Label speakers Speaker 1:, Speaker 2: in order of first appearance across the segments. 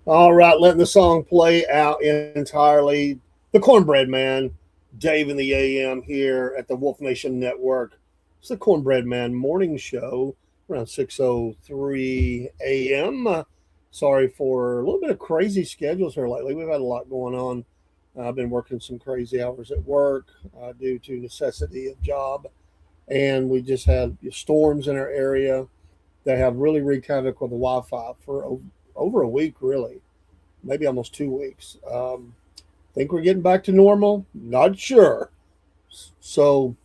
Speaker 1: All right, letting the song play out entirely. The Cornbread Man, Dave in the AM here at the Wolf Nation Network. It's the Cornbread Man morning show around 6:03 a.m. Sorry for a little bit of crazy schedules here lately. We've had a lot going on. I've been working some crazy hours at work due to necessity of job, and we just had storms in our area that have really wreaked havoc with the Wi-Fi for over a week, really, maybe almost 2 weeks. Think we're getting back to normal? Not sure. So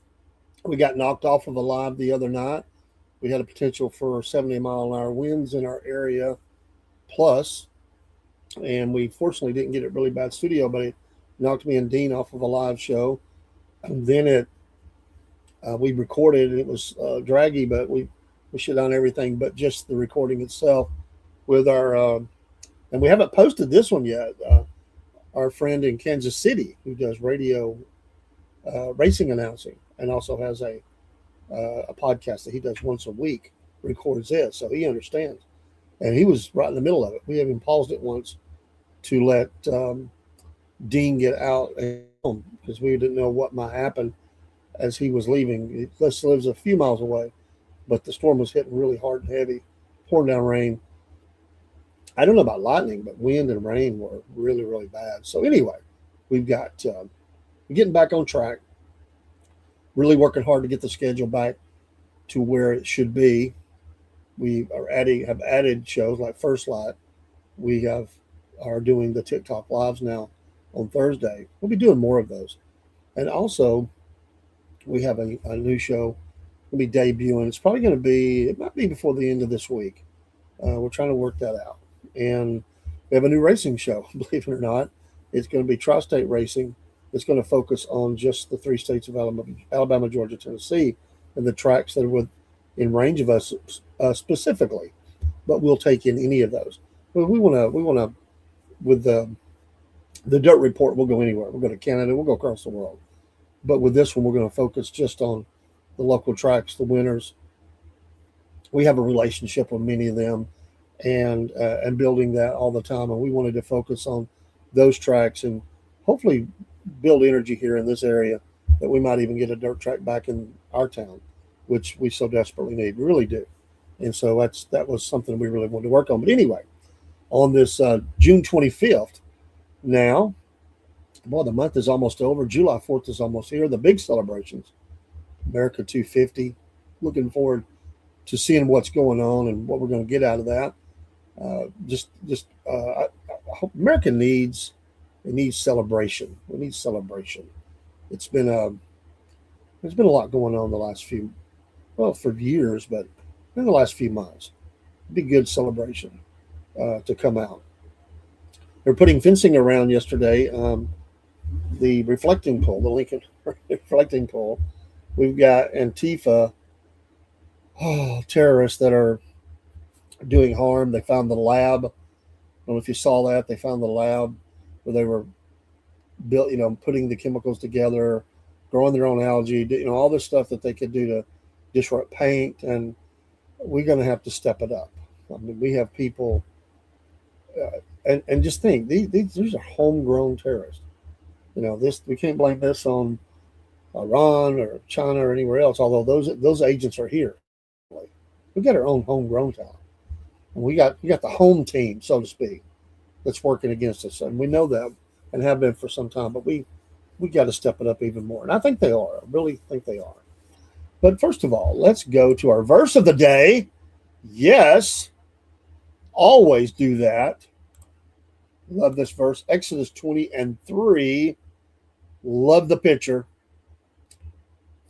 Speaker 1: we got knocked off of a live the other night. We had a potential for 70-mile-an-hour winds in our area, plus, and we fortunately didn't get it really bad studio, but it knocked me and Dean off of a live show. And then we recorded, and it was draggy, but we shut down everything but just the recording itself with our and we haven't posted this one yet. Our friend in Kansas City who does radio racing announcing and also has a podcast that he does once a week, records it, so he understands. And he was right in the middle of it. We even paused it once to let Dean get out and home because we didn't know what might happen as he was leaving. He lives a few miles away, but the storm was hitting really hard and heavy, pouring down rain. I don't know about lightning, but wind and rain were really, really bad. So anyway, we've got getting back on track, really working hard to get the schedule back to where it should be. We have added shows like First Light. We are doing the TikTok lives now on Thursday. We'll be doing more of those, and also we have a new show will be debuting. It's probably going to be, it might be before the end of this week. We're trying to work that out. And we have a new racing show, believe it or not. It's going to be tri-state racing. It's going to focus on just the three states of Alabama, Georgia, Tennessee, and the tracks that are in range of us specifically. But we'll take in any of those. But we want to, with the Dirt Report, we'll go anywhere. We'll go to Canada. We'll go across the world. But with this one, we're going to focus just on the local tracks, the winners. We have a relationship with many of them, and building that all the time. And we wanted to focus on those tracks and hopefully build energy here in this area that we might even get a dirt track back in our town, which we so desperately need. We really do. And so that was something we really wanted to work on. But anyway, on this June 25th, now, boy, the month is almost over. July 4th is almost here. The big celebrations, America 250. Looking forward to seeing what's going on and what we're going to get out of that. I hope America needs celebration. We need celebration. It's been there's been a lot going on the last for years, but in the last few months, it'd be good celebration to come out. They're putting fencing around yesterday. The reflecting pole, the Lincoln reflecting pole. We've got Antifa terrorists that are doing harm. They found the lab. I don't know if you saw that. They found the lab where they were putting the chemicals together, growing their own algae, all this stuff that they could do to disrupt paint. And we're going to have to step it up. I mean, we have people, and just think these are homegrown terrorists. We can't blame this on Iran or China or anywhere else. Although those agents are here. We got our own homegrown talent, and we got the home team, so to speak, that's working against us, and we know that and have been for some time. But we got to step it up even more, and I think they are. I really think they are. But first of all, let's go to our verse of the day. Yes, always do that. Love this verse, Exodus 20:3. Love the picture.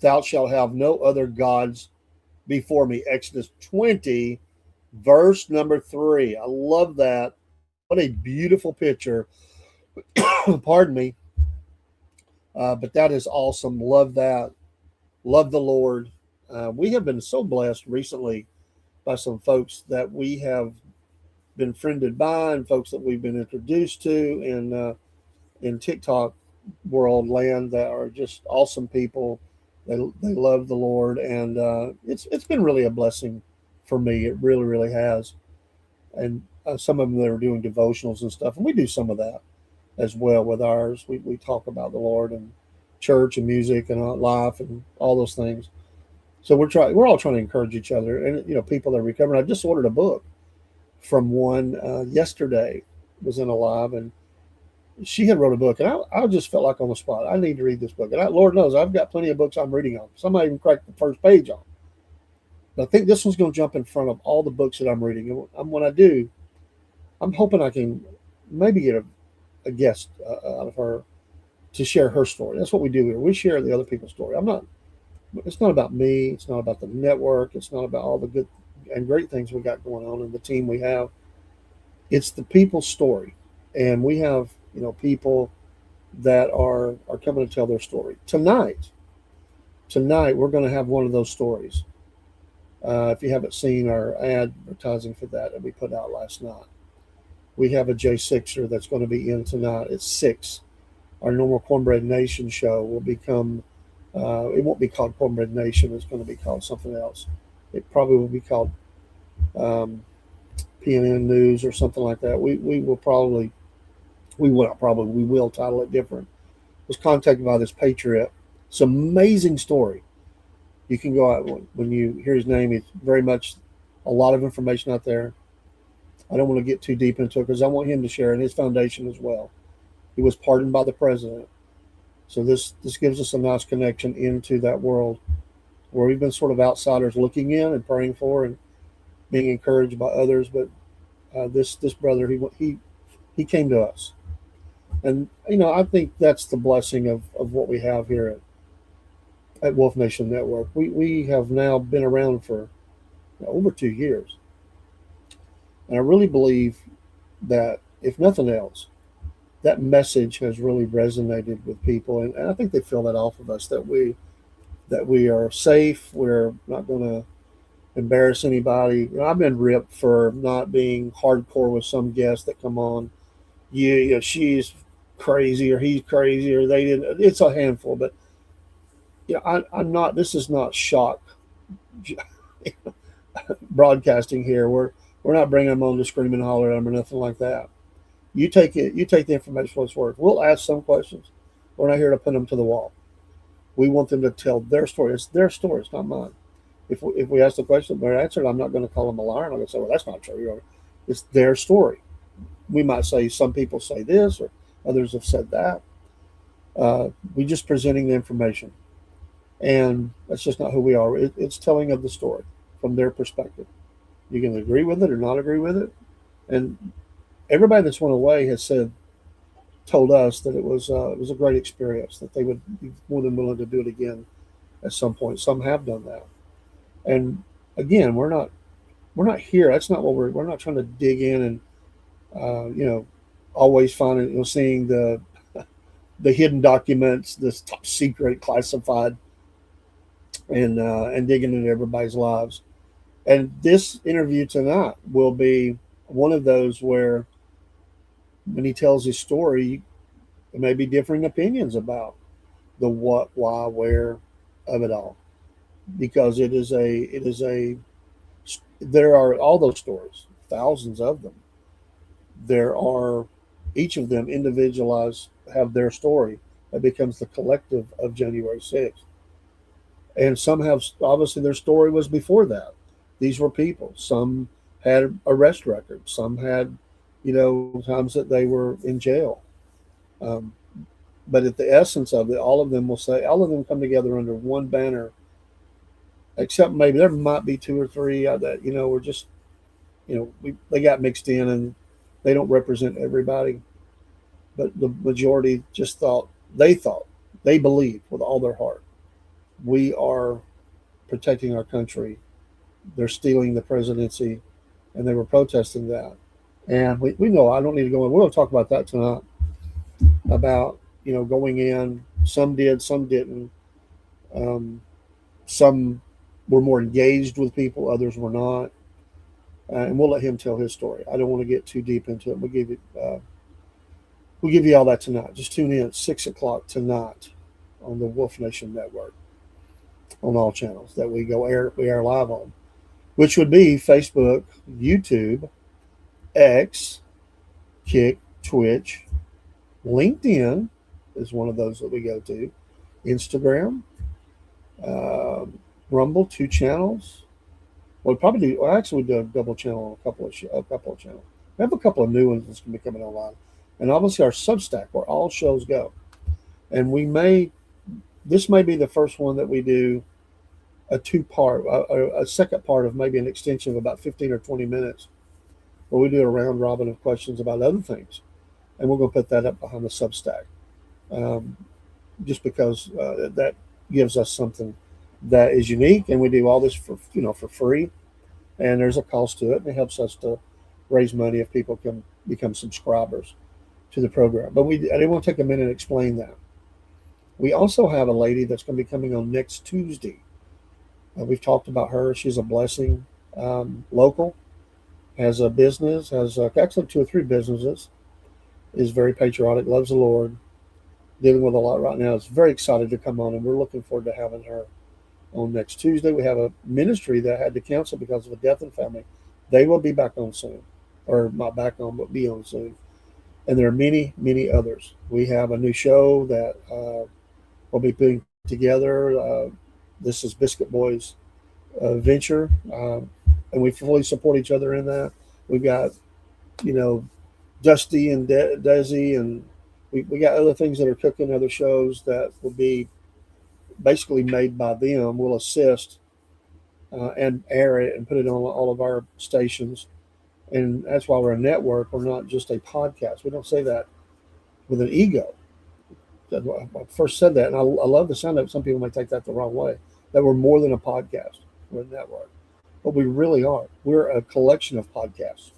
Speaker 1: Thou shalt have no other gods before me. Exodus 20, verse number 3. I love that. What a beautiful picture. Pardon me. But that is awesome. Love that. Love the Lord. We have been so blessed recently by some folks that we have been friended by and folks that we've been introduced to in TikTok world land that are just awesome people. They love the Lord, and it's been really a blessing for me. It really, really has. and some of them that are doing devotionals and stuff, and we do some of that as well with ours. We talk about the Lord and church and music and life and all those things. So we're all trying to encourage each other, and people that are recovering. I just ordered a book from one yesterday. Was in a live, and she had wrote a book, and I just felt like on the spot, I need to read this book. And Lord knows I've got plenty of books I'm reading on. Some I even cracked the first page on. But I think this one's going to jump in front of all the books that I'm reading. And when I do, I'm hoping I can maybe get a guest out of her to share her story. That's what we do here. We share the other people's story. I'm not. It's not about me. It's not about the network. It's not about all the good and great things we got going on and the team we have. It's the people's story, and we have people that are coming to tell their story tonight. Tonight we're going to have one of those stories. If you haven't seen our advertising for that we put out last night, we have a J6er that's going to be in tonight at 6. Our normal Cornbread Nation show will become, it won't be called Cornbread Nation, it's going to be called something else. It probably will be called PNN News or something like that. We will probably, we will not probably, we will title it different. Was contacted by this patriot. It's an amazing story. You can go out when you hear his name. It's very much a lot of information out there. I don't want to get too deep into it because I want him to share in his foundation as well. He was pardoned by the president. So this gives us a nice connection into that world where we've been sort of outsiders looking in and praying for and being encouraged by others. But this brother, he came to us. And, I think that's the blessing of what we have here at Wolf Nation Network. We have now been around for over 2 years. And I really believe that, if nothing else, that message has really resonated with people. And I think they feel that off of us, that we are safe. We're not going to embarrass anybody. I've been ripped for not being hardcore with some guests that come on. She's crazy or he's crazy or they didn't. It's a handful, but I'm not. This is not shock broadcasting here. We're not bringing them on to scream and holler at them or nothing like that. You take it. You take the information for its worth. We'll ask some questions. We're not here to put them to the wall. We want them to tell their story. It's their story. It's not mine. If we ask the question, they're answered. I'm not going to call them a liar. I'm not going to say, well, that's not true. It's their story. We might say some people say this or others have said that. We just presenting the information. And that's just not who we are. It's telling of the story from their perspective. You can agree with it or not agree with it. And everybody that's went away has told us that it was a great experience, that they would be more than willing to do it again at some point. Some have done that. And again, we're not here. That's not what we're not trying to dig in and always finding seeing the hidden documents, this top secret classified, and digging into everybody's lives. And this interview tonight will be one of those where, when he tells his story, there may be differing opinions about the what, why, where of it all, because there are all those stories, thousands of them. There are each of them individualized, have their story that becomes the collective of January 6th. And some have, obviously, their story was before that. These were people. Some had arrest records. Some had, times that they were in jail. But at the essence of it, all of them come together under one banner, except maybe there might be 2 or 3 that, were just, they got mixed in and they don't represent everybody. But the majority just they believed with all their heart, we are protecting our country. They're stealing the presidency, and they were protesting that. And we know, I don't need to go in. We'll talk about that tonight, about, going in. Some did, some didn't. Some were more engaged with people, others were not. And we'll let him tell his story. I don't want to get too deep into it. We'll give you all that tonight. Just tune in at 6 o'clock tonight on the Wolf Nation Network, on all channels that we air live on, which would be Facebook, YouTube, X, Kick, Twitch, LinkedIn is one of those that we go to, Instagram, um Rumble, two channels. Well, probably do. Well, actually, we do a double channel on a couple of channels. We have a couple of new ones that's going to be coming online, and obviously our Substack where all shows go. And we may this may be the first one that we do a a second part of maybe an extension of about 15 or 20 minutes, where we do a round robin of questions about other things, and we're going to put that up behind the Substack, um, just because that gives us something that is unique, and we do all this for for free, and there's a cost to it, and it helps us to raise money if people can become subscribers to the program. But I didn't want to take a minute and explain that. We also have a lady that's going to be coming on next Tuesday. We've talked about her. She's a blessing, local, has a business, has actually two or three businesses, is very patriotic, loves the Lord, dealing with a lot right now. Is very excited to come on, and we're looking forward to having her on next Tuesday. We have a ministry that had to cancel because of a death in family. They will be back on soon, or not back on, but be on soon. And there are many, many others. We have a new show that we'll be putting together. This is Biscuit Boys venture, and we fully support each other in that. We've got, you know, Dusty and Desi, and we got other things that are cooking, other shows that will be basically made by them. We'll assist and air it and put it on all of our stations. And that's why we're a network. We're not just a podcast. We don't say that with an ego. I first said that, and I love the sound of it. Some people may take that the wrong way. That we're more than a podcast. We're a network. But we really are. We're a collection of podcasts.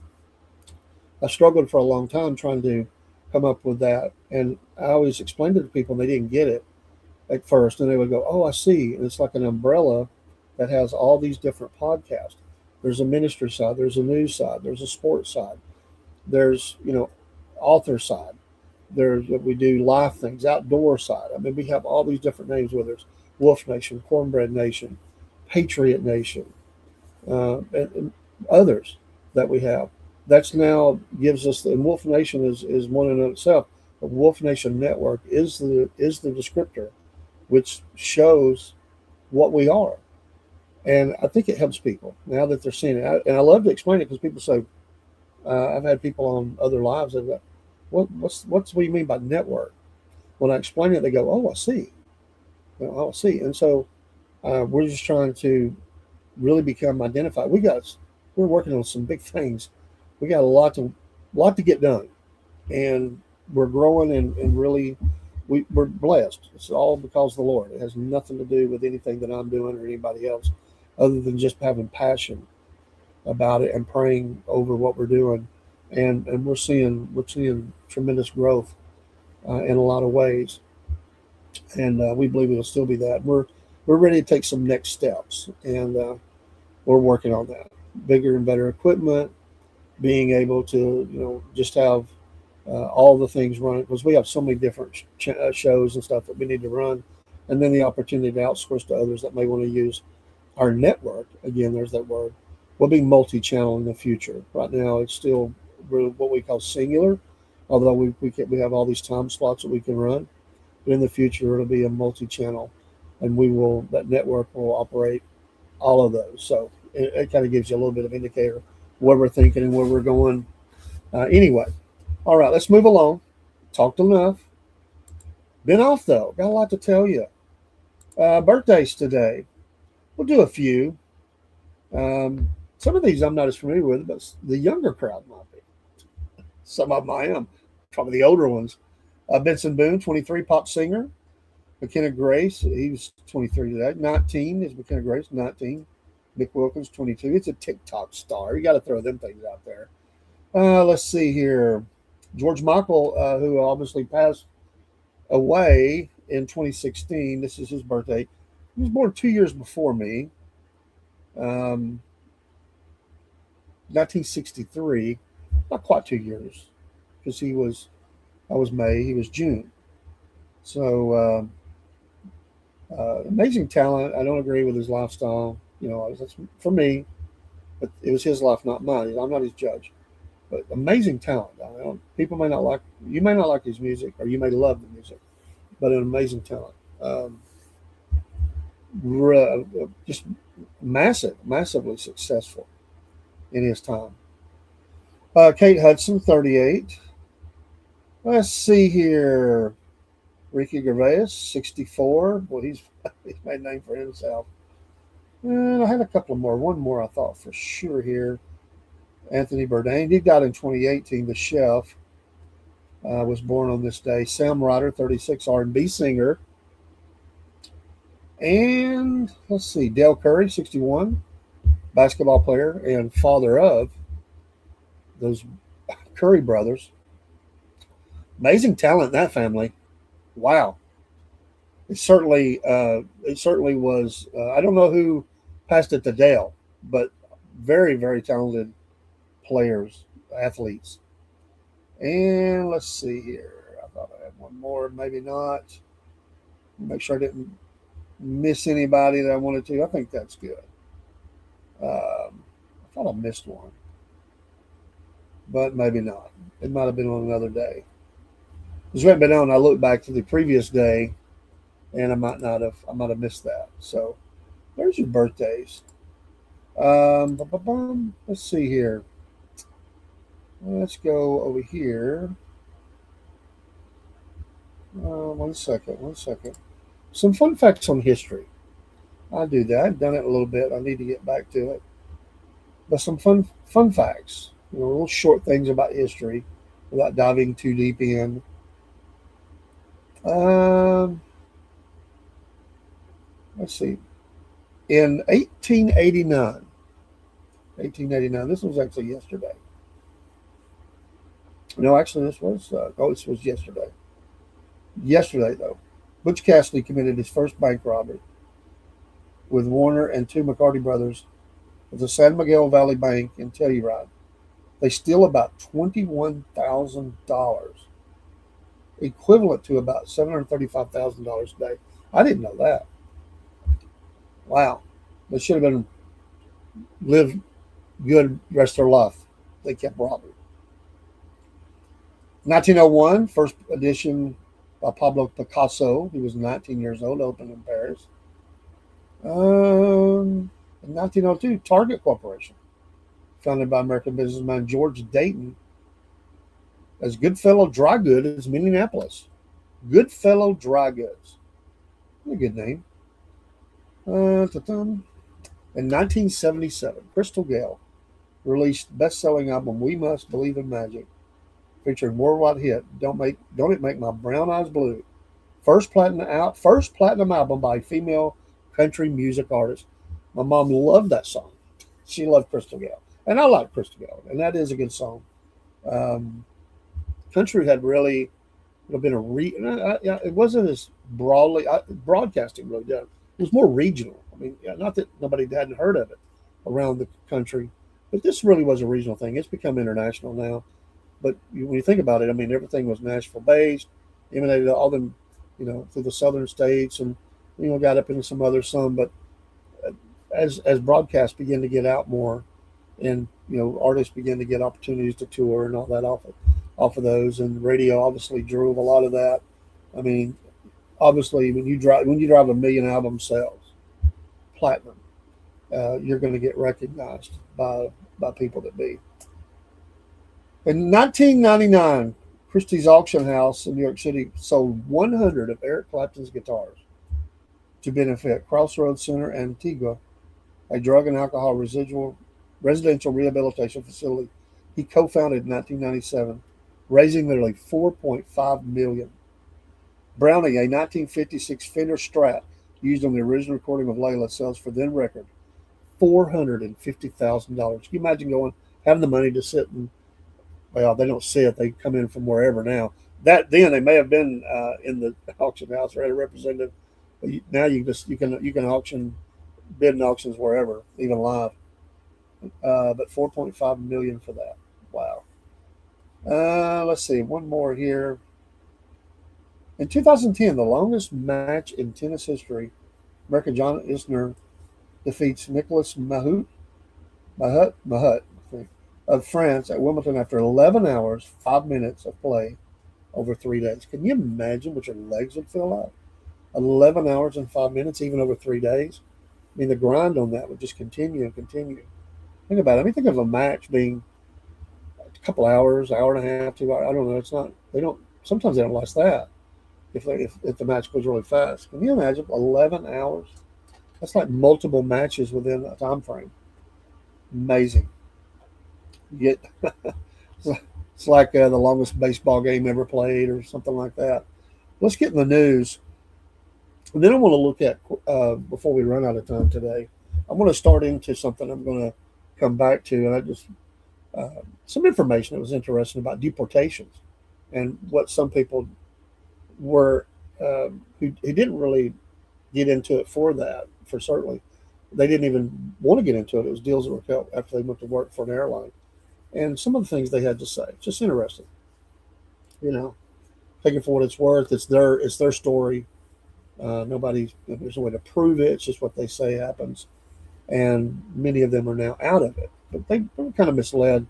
Speaker 1: I struggled for a long time trying to come up with that. And I always explained it to people, and they didn't get it at first. And they would go, "Oh, I see." And it's like an umbrella that has all these different podcasts. There's a ministry side, there's a news side, there's a sports side, there's, author side. We do live things, outdoor side. I mean, we have all these different names, whether it's Wolf Nation, Cornbread Nation, Patriot Nation, and others that we have. That's now gives us, and Wolf Nation is one in itself. But Wolf Nation Network is the descriptor, which shows what we are. And I think it helps people now that they're seeing it. And I love to explain it because people say, I've had people on other lives that go, what do you mean by network? When I explain it, they go, "Oh, I see. Oh, I see." And so we're just trying to really become identified. We're working on some big things. We got a lot to get done, and we're growing and really we're blessed. It's all because of the Lord. It has nothing to do with anything that I'm doing or anybody else, other than just having passion about it and praying over what we're doing. And we're seeing tremendous growth in a lot of ways, and we believe it'll still be that. We're ready to take some next steps, and we're working on that. Bigger and better equipment, being able to just have all the things running, because we have so many different shows and stuff that we need to run, and then the opportunity to outsource to others that may want to use our network. Again, there's that word. We'll be multi-channel in the future. Right now, it's still what we call singular, although we have all these time slots that we can run. But in the future, it'll be a multi-channel, and that network will operate all of those. So it kind of gives you a little bit of indicator where we're thinking and where we're going. Anyway, all right, let's move along. Talked enough. Been off though. Got a lot to tell you. Birthdays today. We'll do a few. Some of these I'm not as familiar with, but the younger crowd might be. Some of them I am. Probably the older ones. Benson Boone, 23, pop singer. McKenna Grace, he was 23 today. 19 is McKenna Grace, 19. Nick Wilkins, 22. It's a TikTok star. You got to throw them things out there. Let's see here. George Michael, who obviously passed away in 2016. This is his birthday. He was born 2 years before me, 1963. Not quite 2 years, because I was May, he was June. So amazing talent. I don't agree with his lifestyle. That's for me, but it was his life, not mine. I'm not his judge. but amazing talent. People may not like you may not like his music, or you may love the music, but an amazing talent. Just massively successful in his time. Kate Hudson, 38. Let's see here. Ricky Gervais, 64. Well, he's made a name for himself. And I had a couple more. One more I thought for sure here. Anthony Bourdain. He died in 2018. The chef was born on this day. Sam Ryder, 36, R&B singer. And let's see, Dale Curry, 61, basketball player and father of those Curry brothers. Amazing talent in that family. Wow. It certainly was. I don't know who passed it to Dale, but very, very talented players, athletes. And let's see here. I thought I had one more, maybe not. Make sure I didn't miss anybody that I wanted to. I think that's good. I thought I missed one, but maybe not. It might have been on another day. As we haven't been on, I look back to the previous day, and I might not have. I might have missed that. So there's your birthdays. Let's see here. Let's go over here. One second. One second. Some fun facts on history. I do that. I've done it a little bit. I need to get back to it. But some fun facts. Little short things about history, without diving too deep in. Um, let's see. In 1889. This was actually yesterday. No, actually, this was yesterday. Yesterday, though, Butch Cassidy committed his first bank robbery with Warner and two McCarty brothers at the San Miguel Valley Bank in Telluride. They steal about $21,000, equivalent to about $735,000 a day. I didn't know that. Wow. They should have been lived good rest of their life. They kept robbing. 1901, first edition by Pablo Picasso. He was 19 years old, opened in Paris. In 1902, Target Corporation, founded by American businessman George Dayton, as Goodfellow Dry Goods in Minneapolis. Goodfellow Dry Goods. A good name. In 1977, Crystal Gale released best-selling album "We Must Believe in Magic," featuring worldwide hit "Don't It Make My Brown Eyes Blue." First platinum album by a female country music artist. My mom loved that song. She loved Crystal Gale, and I like Crystal Gale, and that is a good song. Um, Country had really been it wasn't as broadcasting really done. It was more regional. I mean, yeah, not that nobody hadn't heard of it around the country, but this really was a regional thing. It's become international now. But when you think about it, I mean, everything was Nashville based, emanated all them, through the southern states, and got up into some. But as broadcasts began to get out more, and artists began to get opportunities to tour and all that off of those, and radio obviously drove a lot of that. I mean, obviously when you drive a million album sales, platinum, you're going to get recognized by people that be. In 1999, Christie's Auction House in New York City sold 100 of Eric Clapton's guitars to benefit Crossroads Center Antigua, a drug and alcohol residential rehabilitation facility he co-founded in 1997, raising nearly $4.5 million. Browning, a 1956 Fender Strat used on the original recording of Layla, sells for then record $450,000. Can you imagine having the money to sit and, well, they don't sit; they come in from wherever now. That then they may have been in the auction house or had a representative. But now you can bid in auctions wherever, even live. But 4.5 million for that. Wow. Let's see, one more here. In 2010, the longest match in tennis history, American John Isner defeats Nicholas Mahut, I think. of France at Wimbledon after 11 hours, 5 minutes of play over 3 days. Can you imagine what your legs would feel like? 11 hours and 5 minutes, even over 3 days. I mean, the grind on that would just continue and continue. Think about it. I mean, think of a match being a couple hours, hour and a half, 2 hours. I don't know. It's not. They don't. Sometimes they don't last that. If the match goes really fast, can you imagine 11 hours? That's like multiple matches within a time frame. Amazing. You get it's like the longest baseball game ever played, or something like that. Let's get in the news, and then I want to look at before we run out of time today. I want to start into something I'm going to come back to, and I just some information that was interesting about deportations and what some people were who didn't really get into it for that. For certainly, they didn't even want to get into it. It was deals that were cut after they went to work for an airline, and some of the things they had to say. Just interesting, you know. Take it for what it's worth. It's their story. There's no way to prove it. It's just what they say happens, and many of them are now out of it. But they were kind of misled,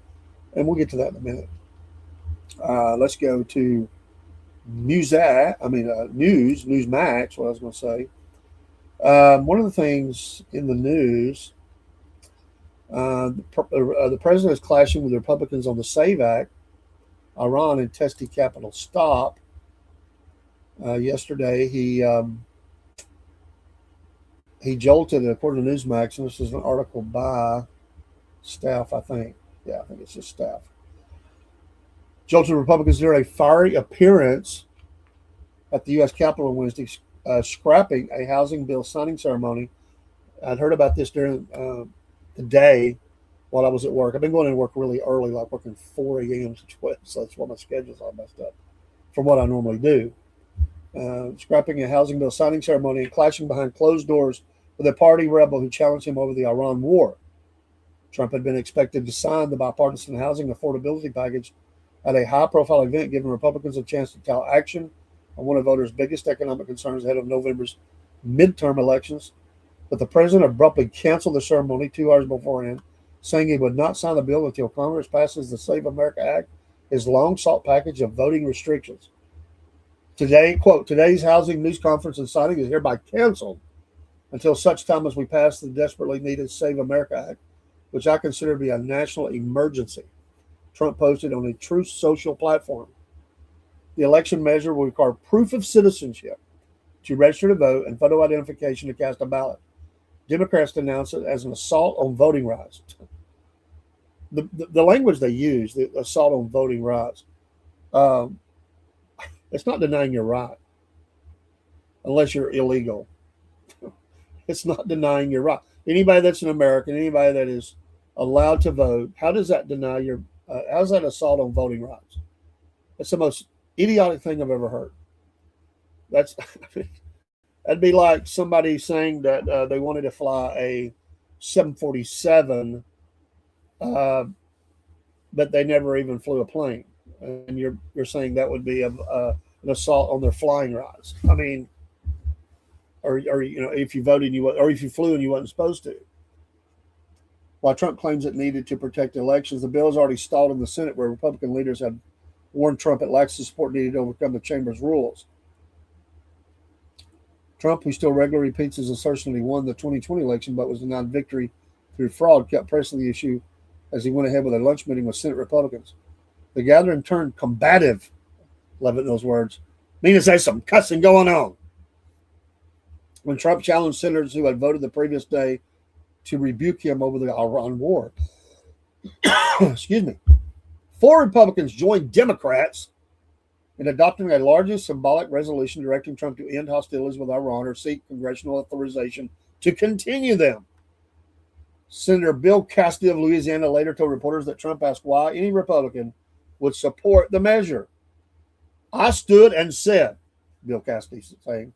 Speaker 1: and we'll get to that in a minute. Let's go to Newsmax. What I was going to say. One of the things in the news, the president is clashing with Republicans on the SAVE Act. Iran and testy capital stop. Yesterday, he jolted, according to Newsmax, and this is an article by staff, I think. Yeah, I think it's just staff. Jolted Republicans during a fiery appearance at the U.S. Capitol on Wednesday, scrapping a housing bill signing ceremony. I'd heard about this during the day while I was at work. I've been going to work really early, like working 4 a.m. to 12, so that's why my schedule's all messed up from what I normally do. Scrapping a housing bill signing ceremony and clashing behind closed doors with a party rebel who challenged him over the Iran war. Trump had been expected to sign the bipartisan housing affordability package at a high-profile event, giving Republicans a chance to tell action on one of voters' biggest economic concerns ahead of November's midterm elections. But the president abruptly canceled the ceremony 2 hours beforehand, saying he would not sign the bill until Congress passes the Save America Act, his long-sought package of voting restrictions. Today, quote, today's housing news conference and signing is hereby canceled until such time as we pass the desperately needed Save America Act, which I consider to be a national emergency, Trump posted on a Truth Social platform. The election measure will require proof of citizenship to register to vote and photo identification to cast a ballot. Democrats denounced it as an assault on voting rights. The language they use, the assault on voting rights, it's not denying your right unless you're illegal. It's not denying your right. Anybody that's an American, anybody that is allowed to vote, how does that deny your? How's that assault on voting rights? That's the most idiotic thing I've ever heard. That's that'd be like somebody saying that they wanted to fly a 747, but they never even flew a plane, and you're saying that would be an assault on their flying rights. I mean, or if you voted and or if you flew and you wasn't supposed to. While Trump claims it needed to protect elections, the bill is already stalled in the Senate, where Republican leaders have warned Trump it lacks the support needed to overcome the chamber's rules. Trump, who still regularly repeats his assertion that he won the 2020 election but was denied victory through fraud, kept pressing the issue as he went ahead with a lunch meeting with Senate Republicans. The gathering turned combative. Love it in those words. Means there's some cussing going on. When Trump challenged senators who had voted the previous day to rebuke him over the Iran war. Excuse me. 4 Republicans joined Democrats in adopting a largest symbolic resolution directing Trump to end hostilities with Iran or seek congressional authorization to continue them. Senator Bill Cassidy of Louisiana later told reporters that Trump asked why any Republican would support the measure. I stood and said, Bill Cassidy saying,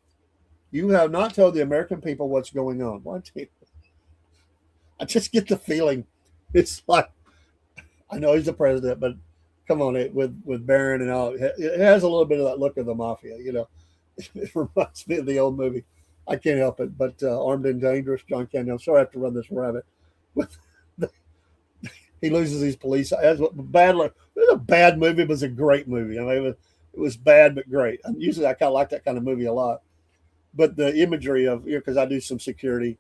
Speaker 1: you have not told the American people what's going on. I just get the feeling it's like, I know he's the president, but come on, with Barron and all, it has a little bit of that look of the mafia, It reminds me of the old movie. I can't help it, but Armed and Dangerous, John Candy. I'm sorry I have to run this rabbit. But He loses these police. It was a bad movie, but it was a great movie. I mean, it was bad but great. Usually, I kind of like that kind of movie a lot. But the imagery of, because I do some security,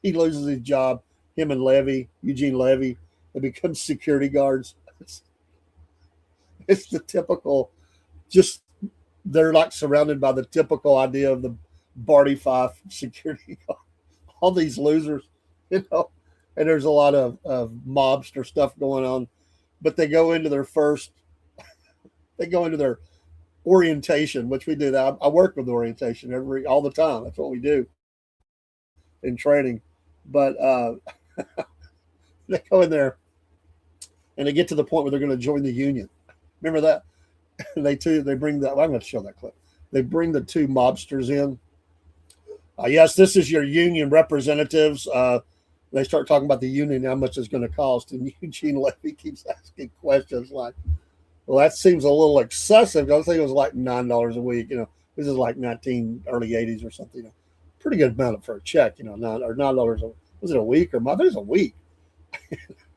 Speaker 1: he loses his job. Him and Eugene Levy, they become security guards. It's the typical, just they're like surrounded by the typical idea of the Barty Five security guard. All these losers, you know, and there's a lot of mobster stuff going on. But they go into their orientation, which we do. That I work with orientation all the time. That's what we do in training. But they go in there and they get to the point where they're going to join the union. Remember that? They bring that. Well, I'm going to show that clip. They bring the two mobsters in. Yes, this is your union representatives. They start talking about the union, how much it's going to cost, and Eugene Levy keeps asking questions like, "Well, that seems a little excessive." I think it was like $9 a week. This is like early '80s or something. Pretty good amount for a check. $9. Was it a week or month? It was a week.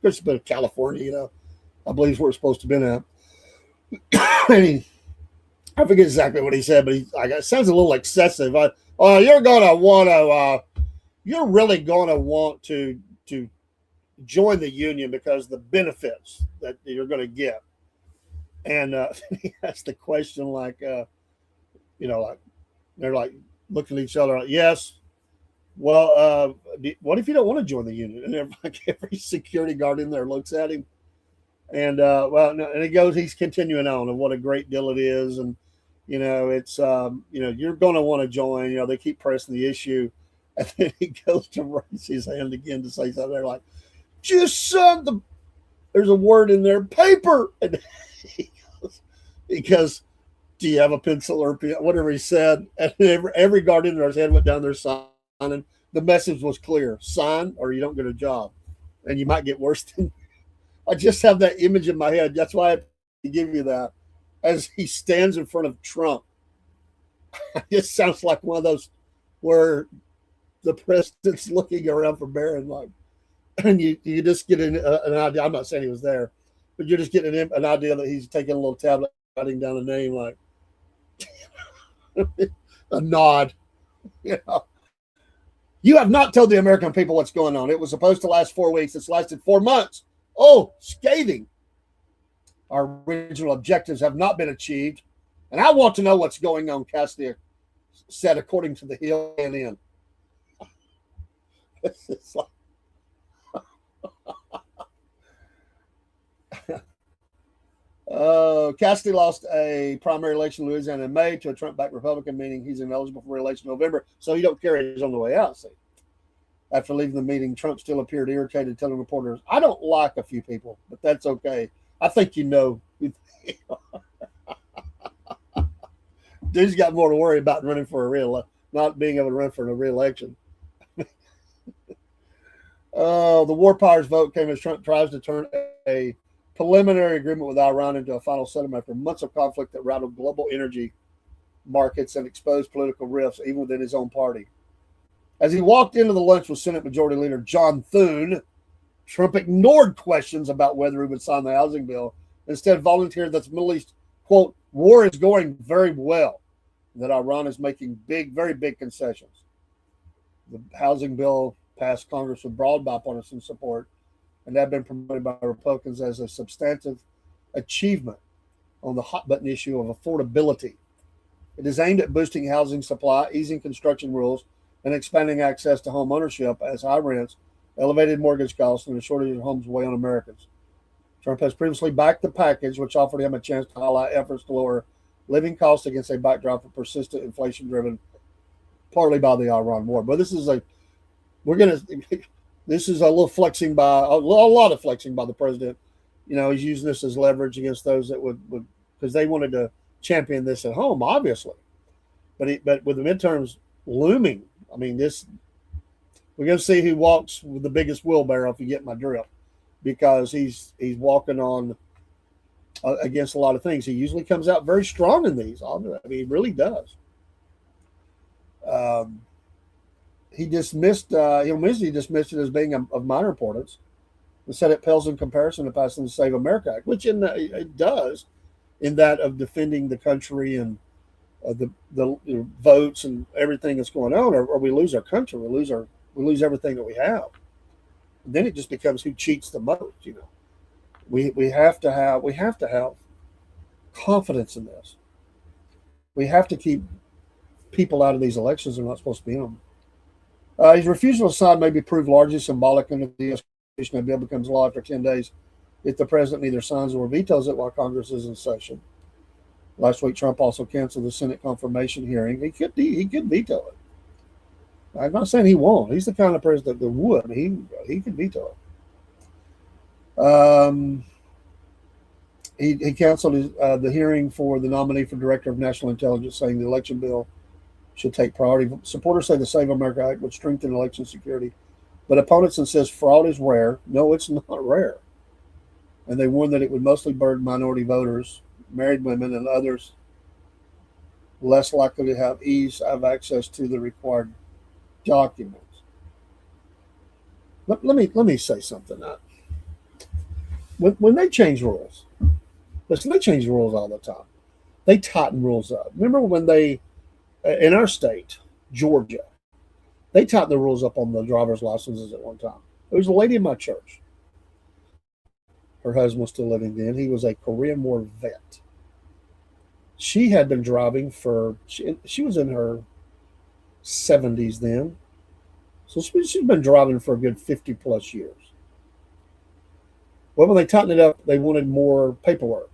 Speaker 1: It's been California. I believe is where it's supposed to be at. I forget exactly what he said, but it sounds a little excessive. You're really going to want to join the union because the benefits that you're going to get. And he asked the question like they're like looking at each other like, yes. Well, what if you don't want to join the union? And every security guard in there looks at him. And he's continuing on and what a great deal it is. And, it's, you're going to want to join, they keep pressing the issue. And then he goes to raise his hand again to say something. They're like, there's a word in there, paper. And he goes, do you have a pencil or whatever he said? And every guard in there's head went down there signing. The message was clear: sign or you don't get a job, and you might get worse than. I just have that image in my head. That's why I give you that. As he stands in front of Trump, it sounds like one of those where the president's looking around for Barron, like, and you just get an idea. I'm not saying he was there, but you're just getting an idea that he's taking a little tablet, writing down a name, like a nod. You have not told the American people what's going on. It was supposed to last 4 weeks. It's lasted 4 months. Oh, scathing. Our original objectives have not been achieved, and I want to know what's going on, Cassidy said, according to the Hill CNN. It's like, Cassidy lost a primary election in Louisiana in May to a Trump-backed Republican, meaning he's ineligible for re-election in November, so he don't care. He's on the way out, see. After leaving the meeting, Trump still appeared irritated, telling reporters, I don't like a few people, but that's okay. I think Dude's got more to worry about running for not being able to run for a re-election. The War Powers vote came as Trump tries to turn a preliminary agreement with Iran into a final settlement after months of conflict that rattled global energy markets and exposed political rifts, even within his own party. As he walked into the lunch with Senate Majority Leader John Thune, Trump ignored questions about whether he would sign the housing bill. Instead, volunteered that the Middle East, quote, war is going very well, and that Iran is making very big concessions. The housing bill passed Congress with broad bipartisan support, and that had been promoted by Republicans as a substantive achievement on the hot-button issue of affordability. It is aimed at boosting housing supply, easing construction rules, and expanding access to home ownership as high rents, elevated mortgage costs, and a shortage of homes weigh on Americans. Trump has previously backed the package, which offered him a chance to highlight efforts to lower living costs against a backdrop of persistent inflation driven partly by the Iran war. But this is a little flexing by a lot of flexing by the president. He's using this as leverage against those that would because they wanted to champion this at home, obviously. But with the midterms looming, I mean, we're going to see who walks with the biggest wheelbarrow, if you get my drift, because he's walking on against a lot of things. He usually comes out very strong in these. I mean, he really does. He dismissed it as being of minor importance. and said it pales in comparison to passing the Save America Act, which it does in that of defending the country and the votes and everything that's going on, or we lose our country, we lose everything that we have. And then it just becomes who cheats the most. We have to have confidence in this. We have to keep people out of these elections that are not supposed to be in them. His refusal to sign may be proved largely symbolic under the U.S. Constitution. The bill becomes law after 10 days if the president neither signs or vetoes it while Congress is in session. Last week, Trump also canceled the Senate confirmation hearing. He could veto it. I'm not saying he won't. He's the kind of president that would. He could veto it. He canceled the hearing for the nominee for Director of National Intelligence, saying the election bill should take priority. Supporters say the Save America Act would strengthen election security, but opponents insist fraud is rare. No, it's not rare. And they warn that it would mostly burden minority voters, married women, and others less likely to have access to the required documents. Let me say something. When they change rules, listen, they change rules all the time. They tighten rules up. Remember when they, in our state, Georgia, they tightened the rules up on the driver's licenses at one time. There was a lady in my church. Her husband was still living then. He was a Korean War vet. She had been driving she was in her 70s then. So she's been driving for a good 50 plus years. Well, when they tightened it up, they wanted more paperwork.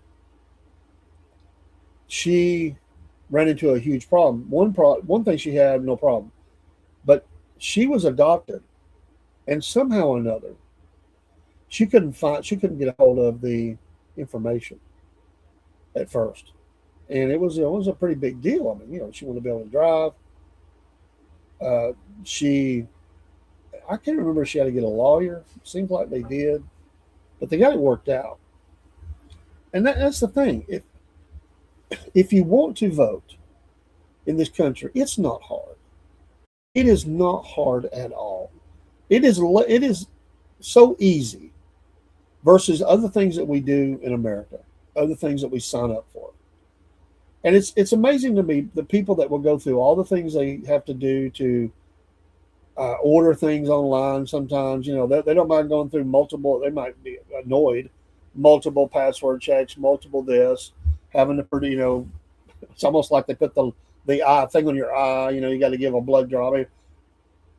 Speaker 1: She ran into a huge problem. One thing she had, no problem. But she was adopted. And somehow or another, she couldn't get a hold of the information at first. And it was a pretty big deal. I mean, she wanted to be able to drive. I can't remember if she had to get a lawyer. It seems like they did, but they got it worked out. And that's the thing. If you want to vote in this country, it's not hard. It is not hard at all. It is so easy versus other things that we do in America, other things that we sign up for. And it's amazing to me the people that will go through all the things they have to do to order things online. Sometimes they don't mind going through multiple. They might be annoyed, multiple password checks, multiple this, having to put. It's almost like they put the eye thing on your eye. You got to give a blood draw,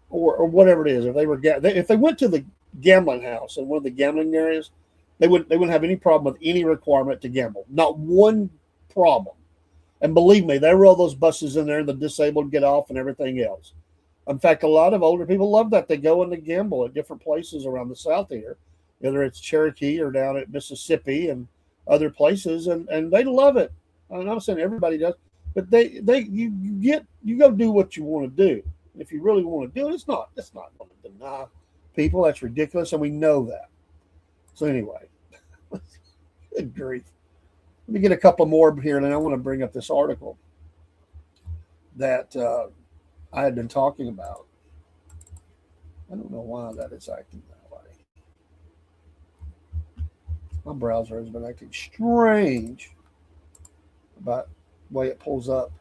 Speaker 1: or whatever it is. If they went to the gambling house in one of the gambling areas, they wouldn't have any problem with any requirement to gamble. Not one problem. And believe me, they roll those buses in there and the disabled get off and everything else. In fact, a lot of older people love that. They go and they gamble at different places around the South here, whether it's Cherokee or down at Mississippi and other places, and they love it. I'm not saying everybody does, but you go do what you want to do. If you really want to do it, it's not going to deny people. That's ridiculous, and we know that. So anyway, good grief. Let me get a couple more here, and then I want to bring up this article that I had been talking about. I don't know why that is acting that way. My browser has been acting strange about the way it pulls up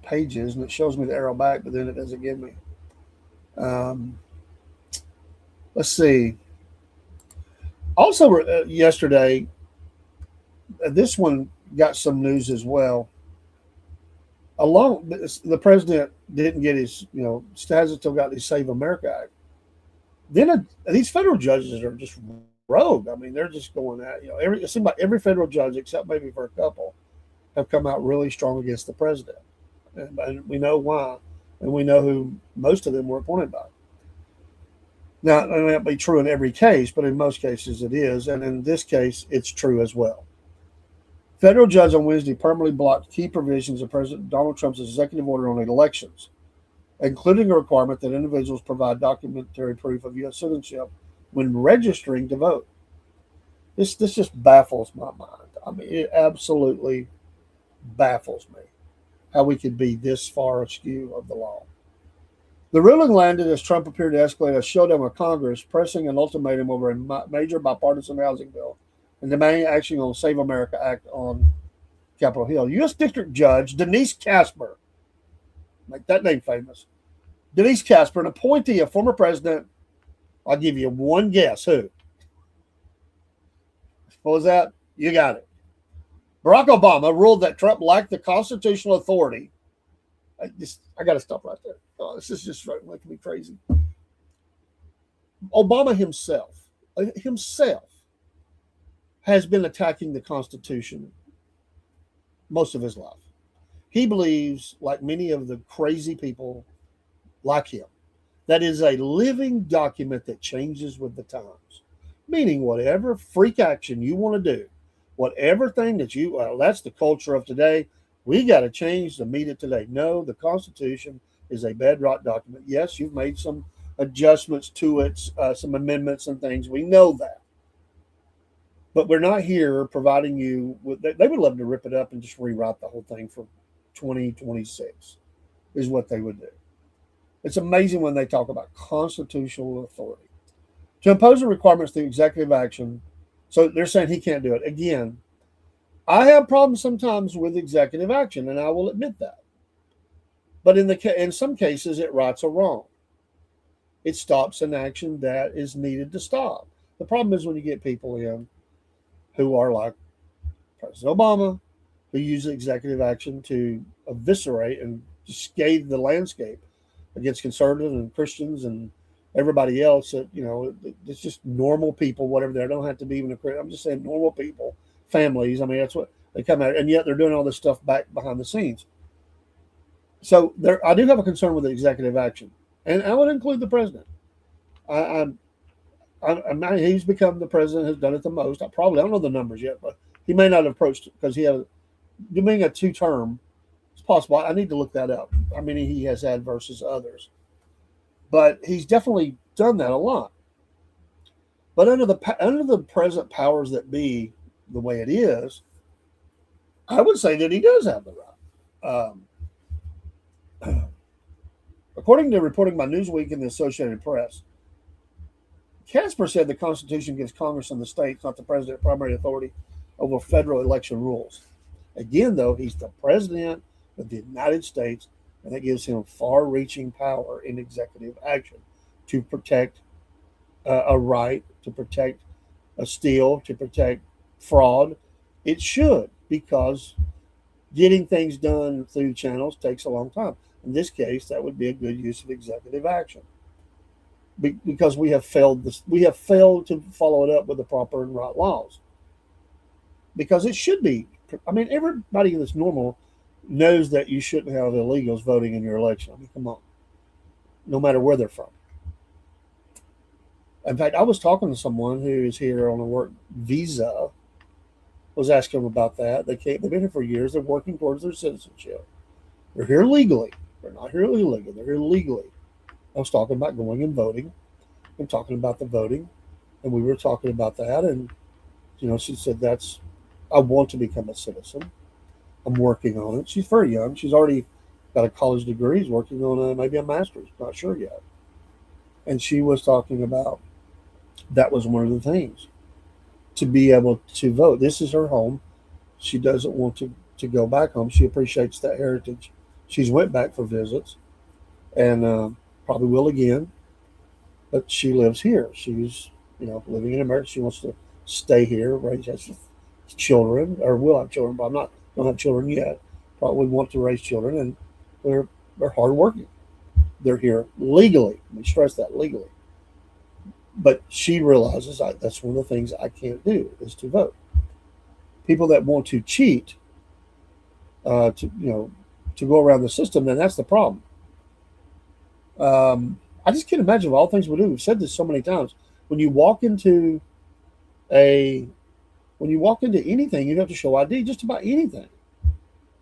Speaker 1: pages, and it shows me the arrow back, but then it doesn't give me. Let's see. Also, yesterday, this one got some news as well. The president didn't get his, hasn't still got the Save America Act. Then these federal judges are just rogue. I mean, they're just going at, it seems like every federal judge, except maybe for a couple, have come out really strong against the president. And we know why. And we know who most of them were appointed by. Now, it may not be true in every case, but in most cases it is. And in this case, it's true as well. Federal judge on Wednesday permanently blocked key provisions of President Donald Trump's executive order on elections, including a requirement that individuals provide documentary proof of U.S. citizenship when registering to vote. This just baffles my mind. I mean, it absolutely baffles me how we could be this far askew of the law. The ruling landed as Trump appeared to escalate a showdown with Congress, pressing an ultimatum over a major bipartisan housing bill and demanding action on Save America Act on Capitol Hill. U.S. District Judge Denise Casper, make that name famous. Denise Casper, an appointee of former President, I'll give you one guess. Who? What was that? You got it. Barack Obama ruled that Trump lacked the constitutional authority. I got to stop right there. Oh, this is just making me crazy. Obama himself has been attacking the Constitution most of his life. He believes, like many of the crazy people like him, that is a living document that changes with the times. Meaning, whatever freak action you want to do, whatever thing that that's the culture of today. We got to change to meet it today. No, the Constitution is a bedrock document. Yes, you've made some adjustments to it, some amendments and things. We know that. But we're not here providing you with, they would love to rip it up and just rewrite the whole thing for 2026 is what they would do. It's amazing when they talk about constitutional authority. To impose the requirements through executive action, so they're saying he can't do it. Again, I have problems sometimes with executive action, and I will admit that. But in some cases, it rights a wrong. It stops an action that is needed to stop. The problem is when you get people in who are like President Obama, who use executive action to eviscerate and scathe the landscape against conservatives and Christians and everybody else. That it's just normal people, whatever they don't have to be even a Christian. I'm just saying normal people, families. I mean, that's what they come out, and yet they're doing all this stuff back behind the scenes. So I do have a concern with the executive action, and I would include the president. He's become the president, has done it the most. I don't know the numbers yet, but he may not have approached it because he had doing a 2-term. It's possible. I need to look that up. How many he has had versus others, but he's definitely done that a lot. But under the present powers that be, the way it is, I would say that he does have the right. According to reporting by Newsweek and the Associated Press, Casper said the Constitution gives Congress and the states, not the president, primary authority over federal election rules. Again, though, he's the president of the United States, and that gives him far-reaching power in executive action to protect a right, to protect a steal, to protect fraud. It should, because getting things done through channels takes a long time. In this case, that would be a good use of executive action, because we have failed to follow it up with the proper and right laws. Because it should be. I mean, everybody that's normal knows that you shouldn't have illegals voting in your election. I mean, come on. No matter where they're from. In fact, I was talking to someone who is here on a work visa. Was asking them about that. They've been here for years. They're working towards their citizenship. They're here legally. They're not here illegally. They're here legally. I was talking about going and voting and talking about the voting. And we were talking about that. And, she said, I want to become a citizen. I'm working on it. She's very young. She's already got a college degree. She's working on maybe a master's. Not sure yet. And she was talking about that was one of the things, to be able to vote. This is her home. She doesn't want to go back home. She appreciates that heritage. She's went back for visits and probably will again. But she lives here. She's, living in America. She wants to stay here, raise children, or will have children, but don't have children yet. Probably want to raise children, and they're hardworking. They're here legally. We stress that, legally. But she realizes that's one of the things I can't do is to vote. People that want to cheat, to go around the system, then that's the problem. I just can't imagine of all things we do. We've said this so many times. When you walk into anything, you have to show ID. Just about anything.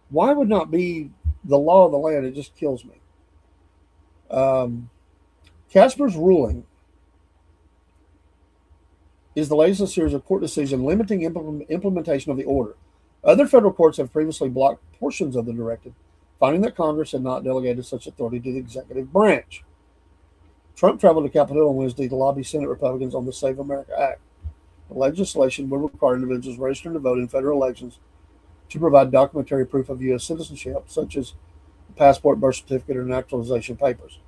Speaker 1: Why would not be the law of the land? It just kills me. Casper's ruling is the latest in a series of court decisions limiting implementation of the order. Other federal courts have previously blocked portions of the directive, finding that Congress had not delegated such authority to the executive branch. Trump traveled to Capitol Hill on Wednesday to lobby Senate Republicans on the Save America Act. The legislation would require individuals registered to vote in federal elections to provide documentary proof of U.S. citizenship, such as passport, birth certificate, or naturalization papers.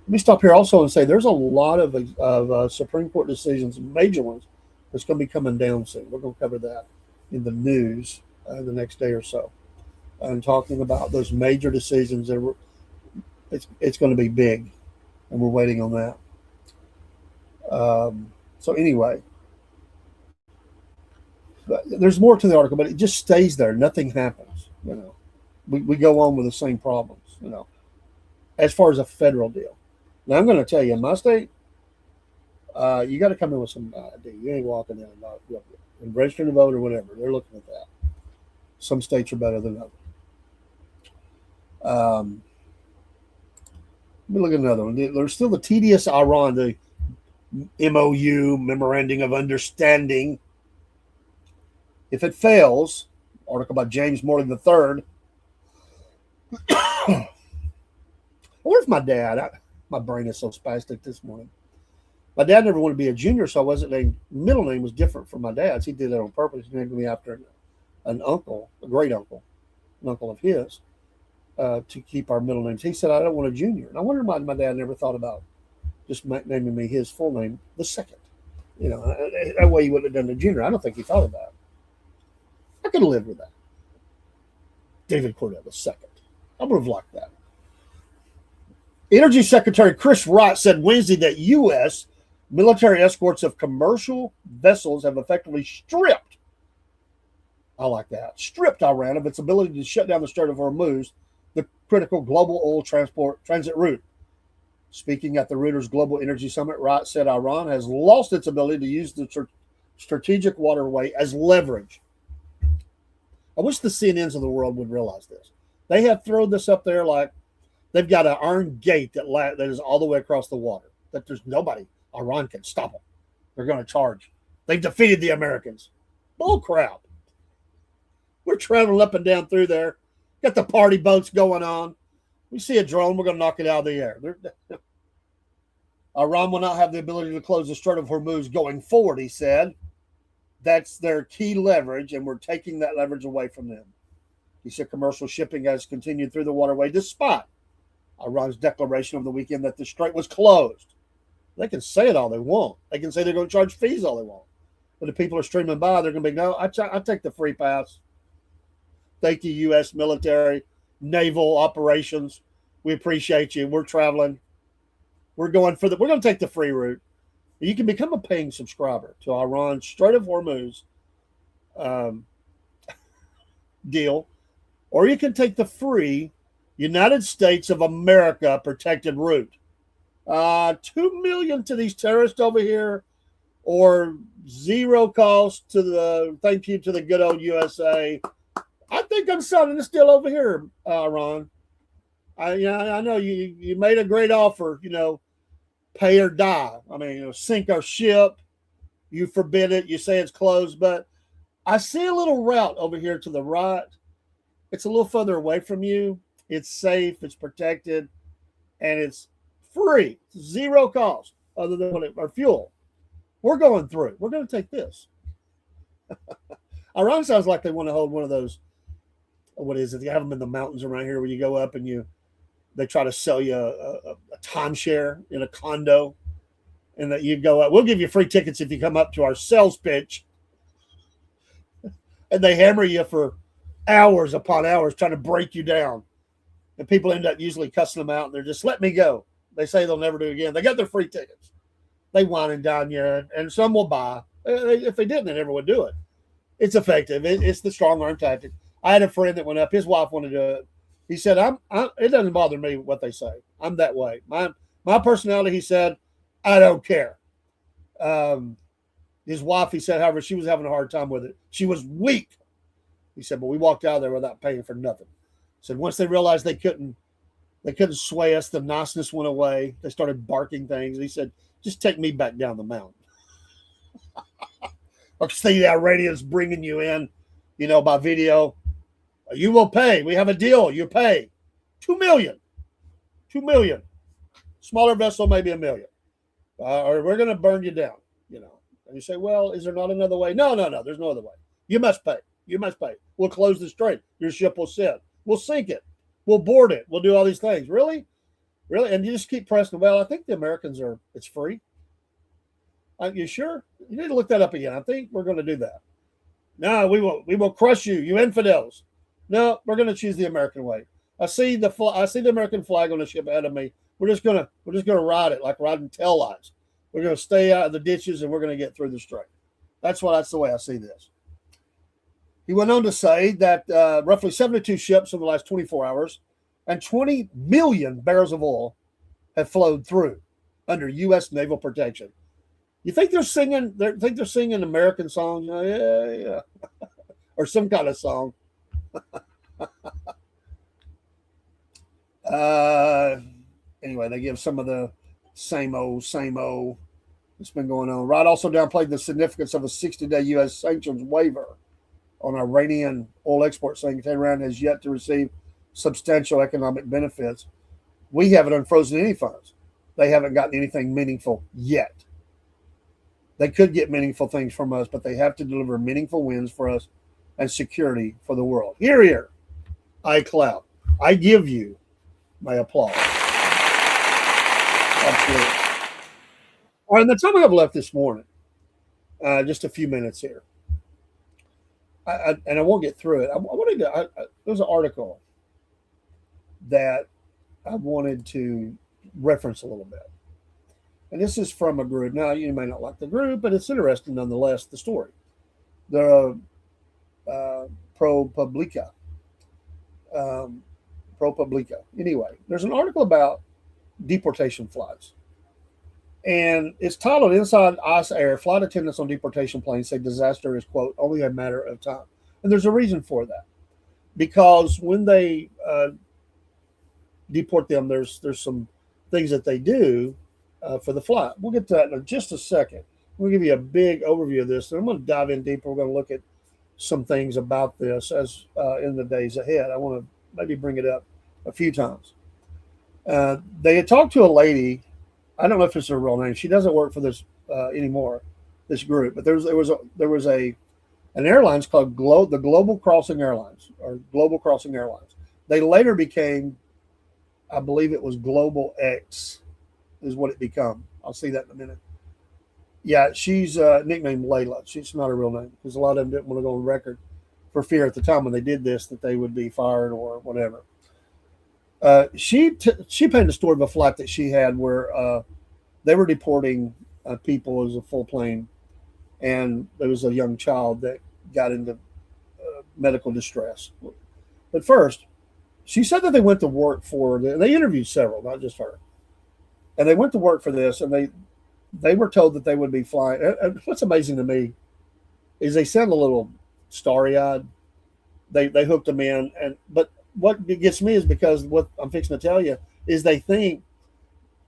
Speaker 1: Let me stop here also and say there's a lot of Supreme Court decisions, major ones, that's going to be coming down soon. We're going to cover that in the news the next day or so, and talking about those major decisions. It's going to be big, and we're waiting on that. So anyway, there's more to the article, but it just stays there. Nothing happens. We go on with the same problems. As far as a federal deal. Now I'm going to tell you, in my state, you got to come in with some ID. You ain't walking in and registering to vote or whatever. They're looking at that. Some states are better than others. Let me look at another one. There's still the tedious Iran, the MOU, Memorandum of Understanding. If it fails, article by James Morley III. I wonder if my dad, my brain is so spastic this morning. My dad never wanted to be a junior, so I wasn't named. Middle name was different from my dad's. He did that on purpose. He named me after an uncle, a great uncle, an uncle of his, to keep our middle names. He said, I don't want a junior. And I wonder why my dad never thought about just naming me his full name, the second. That way he wouldn't have done the junior. I don't think he thought of that. I could have lived with that. David Cordell, the second. I would have liked that. Energy Secretary Chris Wright said Wednesday that U.S. military escorts of commercial vessels have effectively stripped Iran of its ability to shut down the Strait of Hormuz, the critical global oil transit route. Speaking at the Reuters Global Energy Summit, Wright said Iran has lost its ability to use the strategic waterway as leverage. I wish the CNNs of the world would realize this. They have thrown this up there like they've got an iron gate that is all the way across the water, that there's nobody. Iran can stop them. They're going to charge. They've defeated the Americans. Bull crap. We're traveling up and down through there. Got the party boats going on. We see a drone, we're going to knock it out of the air. Iran will not have the ability to close the Strait of Hormuz going forward, he said. That's their key leverage, and we're taking that leverage away from them. He said commercial shipping has continued through the waterway despite Iran's declaration over the weekend that the strait was closed. They can say it all they want. They can say they're going to charge fees all they want. But if people are streaming by, they're going to be, no, I take the free pass. Thank you, U.S. military, naval operations. We appreciate you. We're traveling. We're going to take the free route. You can become a paying subscriber to Iran's Strait of Hormuz deal, or you can take the free United States of America protected route. $2 million to these terrorists over here, or zero cost thank you to the good old USA. I think I'm signing this deal over here, Iran. I know you made a great offer, pay or die. I mean, sink our ship. You forbid it. You say it's closed, but I see a little route over here to the right. It's a little further away from you. It's safe. It's protected, and it's free. Zero cost other than our fuel. We're going through. We're going to take this. Iran sounds like they want to hold one of those. What is it? They have them in the mountains around here where you go up and they try to sell you a timeshare in a condo, and that you go up. We'll give you free tickets if you come up to our sales pitch. And they hammer you for hours upon hours trying to break you down. And people end up usually cussing them out, and they're just, let me go. They say they'll never do it again. They got their free tickets. They wine and dine you, and some will buy. If they didn't, they never would do it. It's effective. It's the strong arm tactic. I had a friend that went up. His wife wanted to do it. He said, it doesn't bother me what they say. I'm that way. My personality, he said, I don't care. His wife, he said, however, she was having a hard time with it. She was weak. He said, but we walked out of there without paying for nothing. He said, once they realized they couldn't sway us, the niceness went away. They started barking things. And he said, just take me back down the mountain. Or see the Iranians bringing you in, by video. You will pay. We have a deal. You pay $2 million. $2 million. Smaller vessel, maybe 1 million. Or we're going to burn you down, you know. And you say, well, is there not another way? No, no, no. There's no other way. You must pay. You must pay. We'll close the strait. Your ship will sit. We'll sink it. We'll board it. We'll do all these things. Really? Really? And you just keep pressing. Well, I think the Americans are, it's free. Are you sure? You need to look that up again. I think we're going to do that. No, we will crush you, you infidels. No, we're going to choose the American way. I see the American flag on the ship ahead of me. We're just gonna ride it like riding tail lights. We're gonna stay out of the ditches and we're gonna get through the strait. That's the way I see this. He went on to say that roughly 72 ships in the last 24 hours and 20 million barrels of oil have flowed through under U.S. naval protection. You think they're singing? They're singing American songs? Yeah, or some kind of song. Anyway, they give some of the same old that's been going on. Wright also downplayed the significance of a 60-day U.S. sanctions waiver on Iranian oil exports, saying Tehran has yet to receive substantial economic benefits. We haven't unfrozen any funds. They haven't gotten anything meaningful yet. They could get meaningful things from us, but they have to deliver meaningful wins for us and security for the world. Here, iCloud. I give you my applause. Absolutely. All right, in the time I have left this morning, just a few minutes here, and I won't get through it. There was an article that I wanted to reference a little bit. And this is from a group. Now, you may not like the group, but it's interesting nonetheless, the story. The ProPublica. ProPublica. Anyway, there's an article about deportation flights. And it's titled Inside ICE Air, Flight Attendants on Deportation Planes Say Disaster is, quote, only a matter of time. And there's a reason for that. Because when they deport them, there's some things that they do for the flight. We'll get to that in just a second. We'll give you a big overview of this. And I'm going to dive in deeper. We're going to look at some things about this as in the days ahead. I want to maybe bring it up a few times. They had talked to a lady. I don't know if it's her real name. She doesn't work for this anymore, this group. But there was an airlines called the Global Crossing Airlines, or Global Crossing Airlines. They later became, I believe it was Global X, is what it became. I'll see that in a minute. Yeah, she's nicknamed Layla. She's not her real name because a lot of them didn't want to go on record for fear at the time when they did this that they would be fired or whatever. She painted a story of a flight that she had where they were deporting people as a full plane, and there was a young child that got into medical distress. But first, she said that they went to work for. They interviewed several, not just her, and they went to work for this, and they were told that they would be flying. And what's amazing to me is they sound a little starry-eyed. They hooked them in, but what gets me is because what I'm fixing to tell you is they think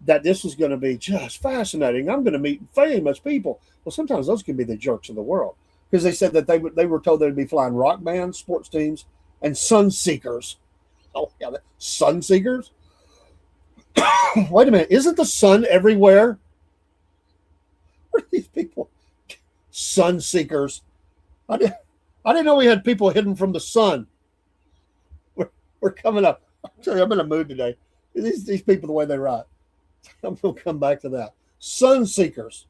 Speaker 1: that this is going to be just fascinating. I'm going to meet famous people. Well, sometimes those can be the jerks of the world because they said that they were told they'd be flying rock bands, sports teams, and sun seekers. Oh, yeah, sun seekers? Wait a minute. Isn't the sun everywhere? What are these people? Sun seekers. I didn't know we had people hidden from the sun. We're coming up. I'm telling you, I'm in a mood today. These people, the way they write. I'm going to come back to that. Sun seekers.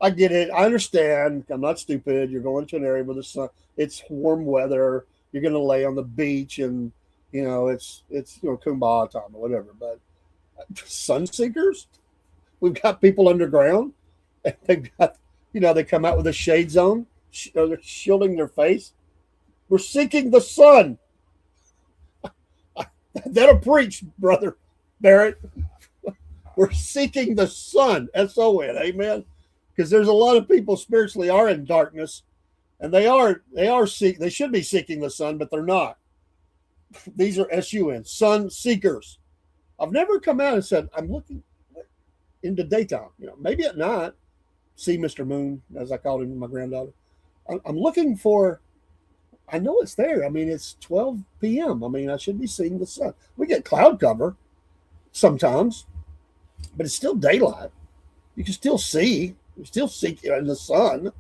Speaker 1: I get it. I understand. I'm not stupid. You're going to an area where the sun, it's warm weather. You're going to lay on the beach and, it's kumbaya time or whatever. But sun seekers? We've got people underground. And they've got, they come out with a shade zone. They're shielding their face. We're seeking the sun. That'll preach, Brother Barrett. We're seeking the sun. S-O-N. Amen. Because there's a lot of people spiritually are in darkness, and they should be seeking the sun, but they're not. These are S-U-N, sun seekers. I've never come out and said, I'm looking in the daytime, maybe at night, see Mr. Moon, as I called him, my granddaughter. I'm looking for, I know it's there. I mean, it's 12 p.m. I mean, I should be seeing the sun. We get cloud cover. sometimes, but it's still daylight. You can still see. You still see in the sun.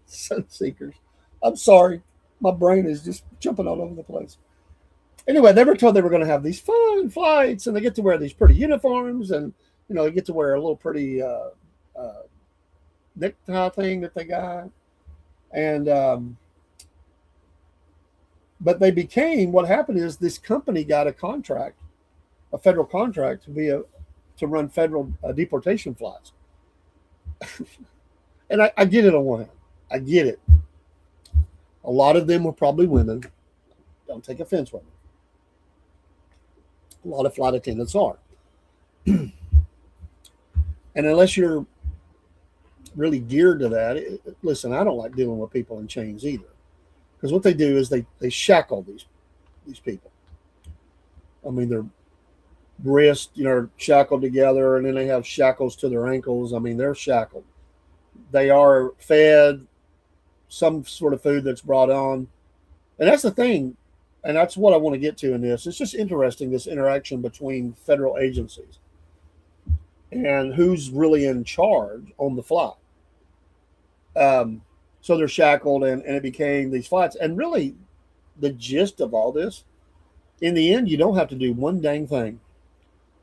Speaker 1: Sun seekers. I'm sorry. My brain is just jumping all over the place. Anyway, they were told they were going to have these fun flights, and they get to wear these pretty uniforms, and they get to wear a little pretty necktie thing that they got, and but they became what happened is this company got a federal contract to run federal deportation flights, and I get it on one hand, I get it. A lot of them were probably women. Don't take offense with me. A lot of flight attendants are. And unless you're really geared to that, listen, I don't like dealing with people in chains either. Because what they do is they shackle these people. I mean, their wrists, are shackled together, and then they have shackles to their ankles. I mean, they're shackled. They are fed some sort of food that's brought on. And that's the thing. And that's what I want to get to in this. It's just interesting, this interaction between federal agencies and who's really in charge on the flight. So they're shackled, and it became these flights. And really, the gist of all this, in the end, you don't have to do one dang thing.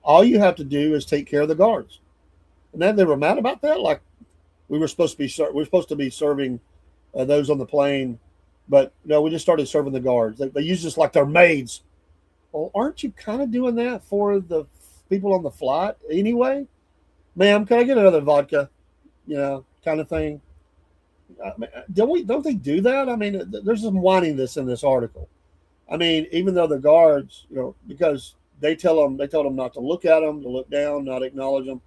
Speaker 1: All you have to do is take care of the guards. And then they were mad about that. Like, we were supposed to be serving those on the plane. But no, we just started serving the guards. They use us like they're maids. Well, aren't you kind of doing that for the people on the flight anyway? Ma'am, can I get another vodka? Kind of thing. Don't they do that? I mean, there's some whininess in this article. I mean, even though the guards, because they told them not to look at them, to look down, not acknowledge them.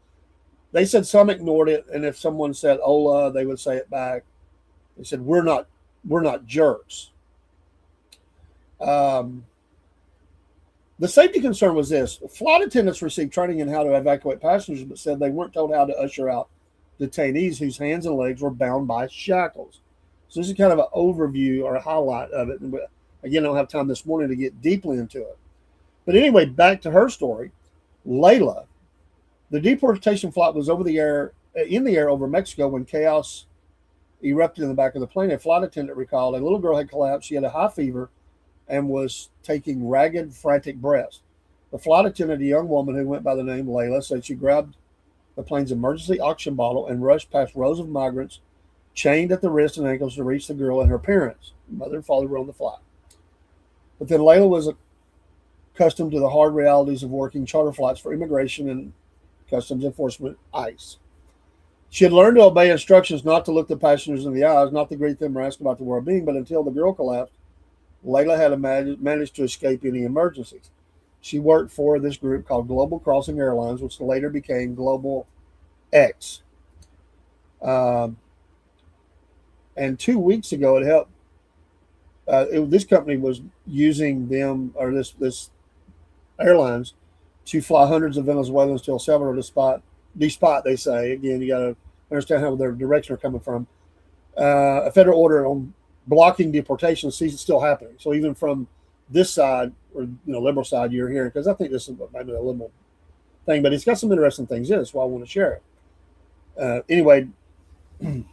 Speaker 1: They said some ignored it, and if someone said "Hola," they would say it back. They said, "We're not jerks." The safety concern was this. Flight attendants received training in how to evacuate passengers, but said they weren't told how to usher out detainees whose hands and legs were bound by shackles. So this is kind of an overview or a highlight of it. And again, I don't have time this morning to get deeply into it. But anyway, back to her story. Layla, the deportation flight was in the air over Mexico when chaos erupted in the back of the plane. A flight attendant recalled a little girl had collapsed. She had a high fever and was taking ragged, frantic breaths. The flight attendant, a young woman who went by the name Layla, said she grabbed the plane's emergency oxygen bottle and rushed past rows of migrants chained at the wrists and ankles to reach the girl and her parents. Mother and father were on the flight. But then Layla was accustomed to the hard realities of working charter flights for immigration and customs enforcement, ICE. She had learned to obey instructions not to look the passengers in the eyes, not to greet them or ask about their well-being, but until the girl collapsed, Layla had managed to escape any emergencies. She worked for this group called Global Crossing Airlines, which later became Global X. And 2 weeks ago, it helped. This company was using them, or this airlines, to fly hundreds of Venezuelans to El Salvador, despite they say, again, you got to understand how their direction are coming from. A federal order on blocking deportation is still happening. So even from this side, or liberal side, you're hearing, because I think this is maybe a liberal thing, but it's got some interesting things in it. That's why I want to share it. Anyway, they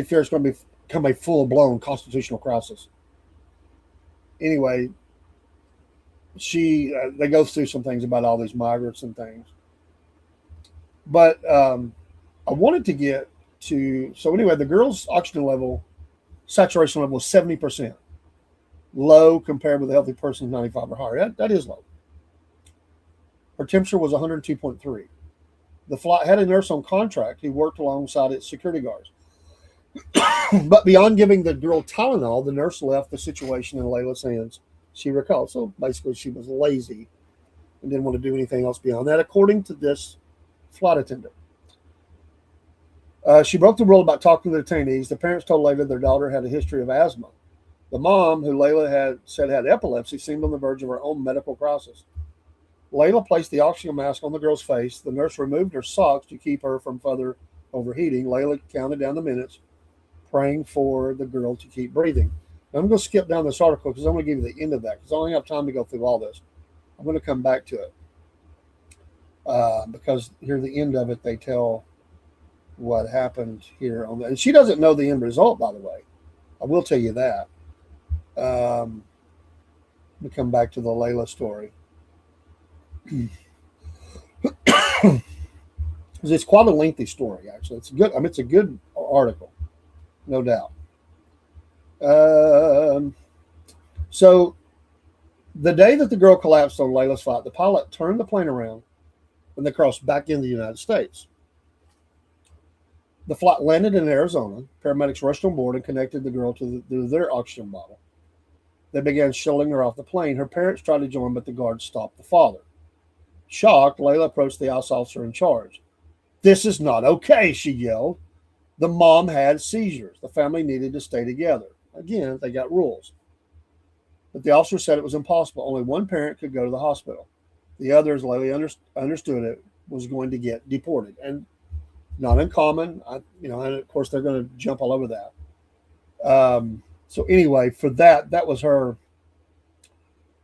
Speaker 1: fear it's going to become a full-blown constitutional crisis. Anyway, they go through some things about all these migrants and things. But I wanted to get to, so anyway, the girl's oxygen level, saturation level was 70%. Low compared with a healthy person's 95 or higher. That is low. Her temperature was 102.3. The flight had a nurse on contract who worked alongside its security guards. But beyond giving the girl Tylenol, the nurse left the situation in Layla's hands. She recalled. So basically, she was lazy and didn't want to do anything else beyond that, according to this flight attendant. She broke the rule about talking to the detainees. The parents told Layla their daughter had a history of asthma. The mom, who Layla had said had epilepsy, seemed on the verge of her own medical crisis. Layla placed the oxygen mask on the girl's face. The nurse removed her socks to keep her from further overheating. Layla counted down the minutes, praying for the girl to keep breathing. I'm going to skip down this article because I'm going to give you the end of that because I only have time to go through all this. I'm going to come back to it because here the end of it, they tell what happened here on that. And she doesn't know the end result, by the way. I will tell you that. Let me come back to the Layla story. It's quite a lengthy story, actually. It's good. I mean, it's a good article, no doubt. So the day that the girl collapsed on Layla's flight, the pilot turned the plane around and they crossed back into the United States. The flight landed in Arizona. Paramedics rushed on board and connected the girl to their oxygen bottle. They began shuttling her off the plane. Her parents tried to join, but the guards stopped the father. Shocked, Layla approached the house officer in charge. "This is not okay," she yelled. The mom had seizures. The family needed to stay together. Again, they got rules. But the officer said it was impossible. Only one parent could go to the hospital. The other, as Layla understood it, was going to get deported. And not uncommon, and of course they're going to jump all over that. So anyway, for that was her.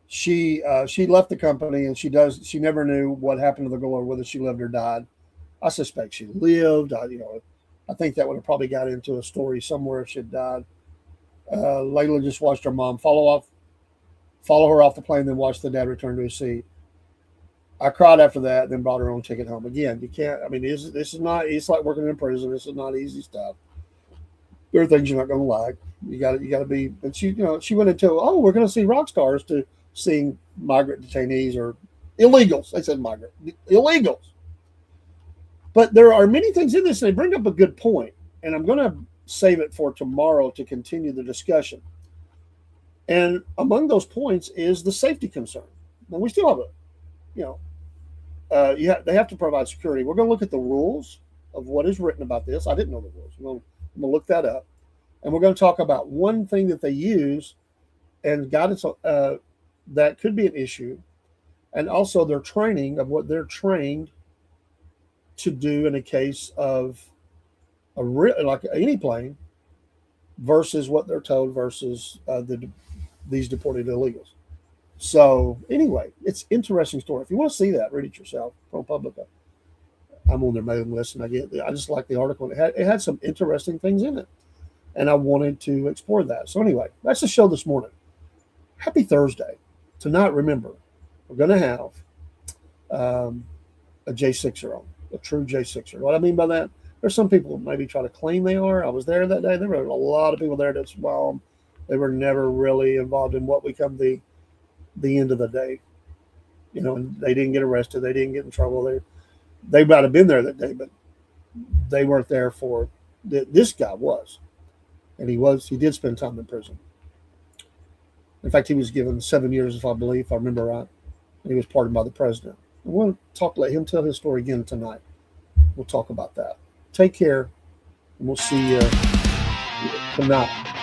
Speaker 1: She left the company, and she never knew what happened to the girl or whether she lived or died. I suspect she lived. I think that would have probably got into a story somewhere if she had died. Layla just watched her mom follow her off the plane, then watched the dad return to his seat. I cried after that, then brought her own ticket home. Again, you can't. I mean, this is not. It's like working in prison. This is not easy stuff. There are things you're not going to like. You got to be. And she went into, oh, we're going to see rock stars, to seeing migrant detainees or illegals. They said migrant illegals. But there are many things in this, and they bring up a good point. And I'm going to save it for tomorrow to continue the discussion. And among those points is the safety concern. Now, we still have they have to provide security. We're going to look at the rules of what is written about this. I didn't know the rules. I'm going to look that up. And we're going to talk about one thing that they use and guidance that could be an issue, and also their training of what they're trained to do in a case of like any plane versus what they're told versus these deported illegals. So anyway, it's interesting story. If you want to see that, read it yourself. ProPublica. I'm on their mailing list, and I just like the article. It had some interesting things in it, and I wanted to explore that. So anyway, that's the show this morning. Happy Thursday. Tonight, remember, we're going to have a J6er on, a true J6er. What I mean by that, there's some people maybe try to claim they are. I was there that day. There were a lot of people there that's they were never really involved in what become the end of the day. And they didn't get arrested. They didn't get in trouble. They might have been there that day, but they weren't there for this guy was. And he did spend time in prison. In fact, he was given 7 years, if I remember right. And he was pardoned by the president. I want to let him tell his story again tonight. We'll talk about that. Take care, and we'll see you tonight.